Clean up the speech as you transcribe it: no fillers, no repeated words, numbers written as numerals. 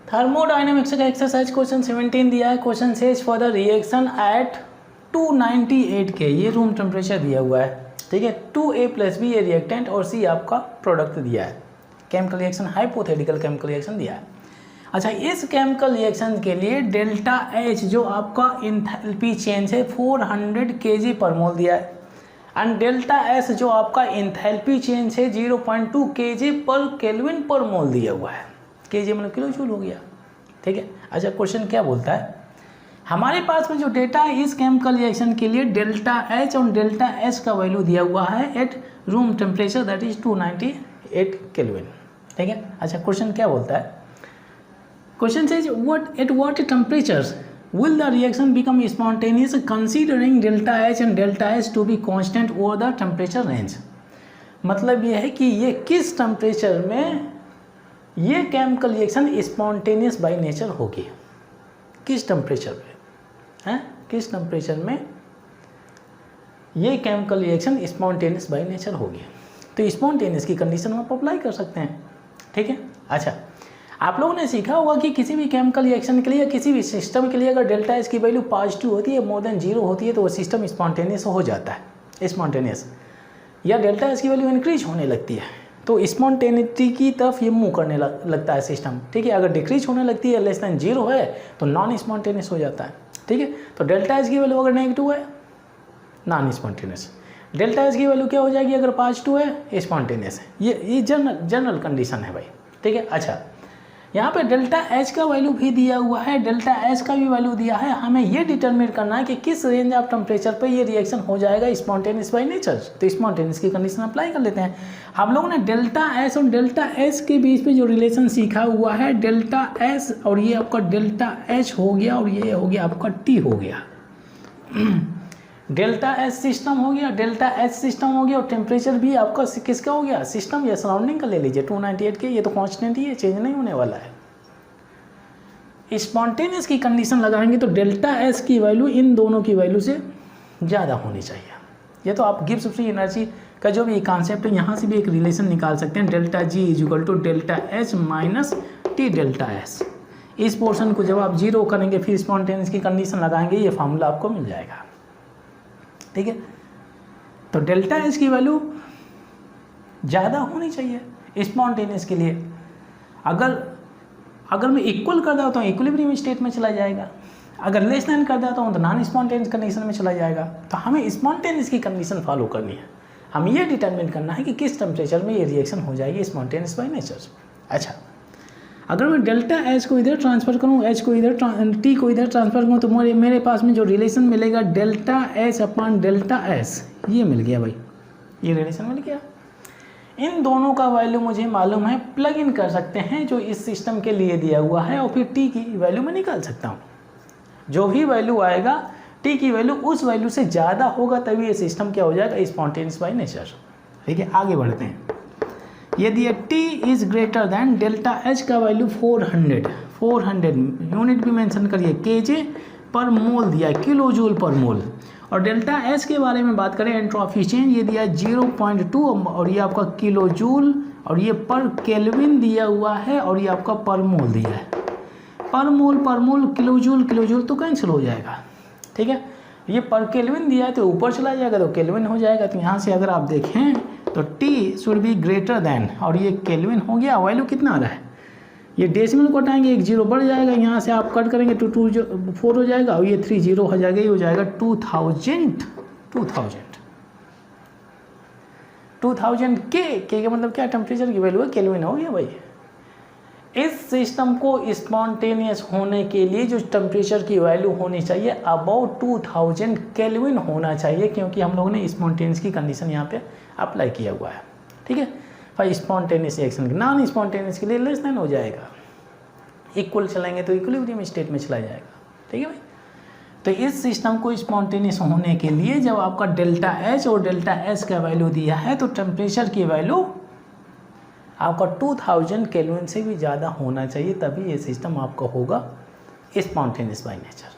Thermodynamics का exercise question 17 दिया है। Question says for the reaction at 298 के, ये रूम टेम्परेचर दिया हुआ है, ठीक है। 2A + B ये रिएक्टेंट और C आपका प्रोडक्ट दिया है। Chemical reaction, hypothetical chemical reaction दिया है। अच्छा, इस केमिकल रिएक्शन के लिए डेल्टा H जो आपका इंथैल्पी चेंज है 400 kg पर मोल दिया है, एंड डेल्टा S जो आपका इंथैल्पी चेंज है 0.2 kg पर केल्विन पर मोल दिया हुआ है। kg मतलब किलो जूल हो गया, ठीक है। अच्छा, क्वेश्चन क्या बोलता है, हमारे पास में जो डेटा है इस केमिकल रिएक्शन के लिए डेल्टा H और डेल्टा S का वैल्यू दिया हुआ है at room temperature that is 298 kelvin, ठीक है। अच्छा, क्वेश्चन क्या बोलता है, question says at what temperatures will the reaction become spontaneous considering delta H and delta S to be constant over the temperature range। मतलब ये है कि ये किस टेम्परेचर में ये chemical reaction spontaneous by nature होगी, किस टेम्परेचर पे हैं, किस टेम्परेचर में ये chemical reaction spontaneous by nature होगी। तो स्पॉन्टेनियस की कंडीशन हम अप्लाई कर सकते हैं, ठीक है। अच्छा, आप लोगों ने सीखा होगा कि किसी भी केमिकल रिएक्शन के लिए या किसी भी सिस्टम के लिए अगर डेल्टा एस की वैल्यू पॉजिटिव होती है, मोर देन 0 होती है, तो वो सिस्टम स्पॉन्टेनियस हो जाता है, स्पॉन्टेनियस। या डेल्टा एस की वैल्यू इंक्रीज होने लगती है तो स्पॉन्टेनिटी की तरफ ये मूव करने लगता है सिस्टम, ठीक है। अगर डिक्रीज होने लगती है, लेस देन 0 है, तो नॉन स्पॉन्टेनियस हो जाता है, ठीक है। तो डेल्टा एस की वैल्यू अगर नेगेटिव है, नॉन स्पॉन्टेनियस। डेल्टा एस की वैल्यू क्या हो जाएगी, अगर पॉजिटिव है, स्पॉन्टेनियस है। ये जनरल कंडीशन है भाई, ठीक है। अच्छा, यहाँ पे डेल्टा H का वैल्यू भी दिया हुआ है, डेल्टा S का भी वैल्यू दिया है। हमें ये डिटरमिन करना है कि किस रेंज ऑफ टेम्परेचर पे ये रिएक्शन हो जाएगा स्पॉन्टेनियस बाय नेचर। तो स्पॉन्टेनियस की कंडीशन अप्लाई कर लेते हैं। हम लोगों ने डेल्टा S और डेल्टा S के बीच पे जो रिलेशन सीखा हुआ है, डेल्टा S और ये आपका डेल्टा H हो गया और ये हो गया आपका T हो गया। डेल्टा S सिस्टम हो गया, डेल्टा H सिस्टम हो गया, और टेम्परेचर भी आपका किसका हो गया, सिस्टम या सराउंडिंग का ले लीजिए 298 के। ये तो कांस्टेंट ही है, चेंज नहीं होने वाला है। स्पॉन्टेनियस की कंडीशन लगाएंगे तो डेल्टा S की वैल्यू इन दोनों की वैल्यू से ज़्यादा होनी चाहिए। ये तो आप गिब्स फ्री एनर्जी का जो भी कॉन्सेप्ट है, यहाँ से भी एक रिलेशन निकाल सकते हैं, delta G = delta H minus T delta S। इस पोर्शन को जब आप 0 करेंगे, फिर स्पॉन्टेनियस की कंडीशन लगाएंगे, ये फार्मूला आपको मिल जाएगा, ठीक है। तो डेल्टा एस की वैल्यू ज़्यादा होनी चाहिए स्पॉन्टेनियस के लिए। अगर मैं इक्वल कर देता हूँ इक्विलिब्रियम स्टेट में चला जाएगा, अगर लेस देन कर देता हूँ तो नॉन स्पॉन्टेनियस कंडीशन में चला जाएगा। तो हमें स्पॉन्टेनियस की कंडीशन फॉलो करनी है। हम ये डिटरमिन करना है कि किस टेम्परेचर में ये रिएक्शन हो जाएगी स्पॉन्टेनियस बाय नेचर। अच्छा, अगर मैं डेल्टा एच को इधर ट्रांसफ़र करूँ, एच को इधर, टी को इधर ट्रांसफ़र करूँ, तो मेरे पास में जो रिलेशन मिलेगा delta H upon delta S, ये मिल गया भाई, ये रिलेशन मिल गया। इन दोनों का वैल्यू मुझे मालूम है, प्लग इन कर सकते हैं जो इस सिस्टम के लिए दिया हुआ है, और फिर टी की वैल्यू मैं निकाल सकता हूँ। जो भी वैल्यू आएगा, टी की वैल्यू उस वैल्यू से ज़्यादा होगा, तभी ये सिस्टम क्या हो जाएगा, स्पॉन्टेनियस बाय नेचर, ठीक है। आगे बढ़ते हैं। यदि T is greater than delta H का वैल्यू 400 यूनिट भी मेंशन करिए, kg पर मोल दिया, किलो जूल पर मोल। और डेल्टा H के बारे में बात करें, एंट्रोपी चेंज ये दिया 0.2, और ये आपका किलो जूल, और ये पर केल्विन दिया हुआ है, और ये आपका पर मोल दिया है। पर मोल किलो जूल तो कैंसिल हो जाएगा, ठीक है। ये पर केल्विन दिया है तो ऊपर चला जाएगा तो केल्विन हो जाएगा। तो यहाँ से अगर आप देखें तो T should be greater than, और ये केल्विन हो गया। वैल्यू कितना आ रहा है, ये डेसिमल को हटाएंगे, 1 0 बढ़ जाएगा, यहाँ से आप कट करेंगे तो 4 हो जाएगा, और ये 3 0 हो जाएगा, ये हो जाएगा 2000 के मतलब क्या, टेम्परेचर की वैल्यू है, केल्विन हो गया भाई। इस सिस्टम को स्पॉन्टेनियस होने के लिए जो टेम्परेचर की वैल्यू होनी चाहिए अबाउट 2000 केल्विन होना चाहिए, क्योंकि हम लोगों ने स्पॉन्टेनियस की कंडीशन यहाँ पे अप्लाई किया हुआ है, ठीक है। भाई स्पॉन्टेनियस रिएक्शन, नॉन स्पॉन्टेनियस के लिए लेस देन हो जाएगा, इक्वल चलेंगे तो इक्विलिब्रियम स्टेट में चला जाएगा, ठीक है भाई। तो इस सिस्टम को स्पॉन्टेनियस होने के लिए जब आपका डेल्टा एच और डेल्टा एस का वैल्यू दिया है, तो टेम्परेचर की वैल्यू आपका 2000 केल्विन से भी ज़्यादा होना चाहिए, तभी ये सिस्टम आपका होगा स्पॉन्टेनियस बाय नेचर।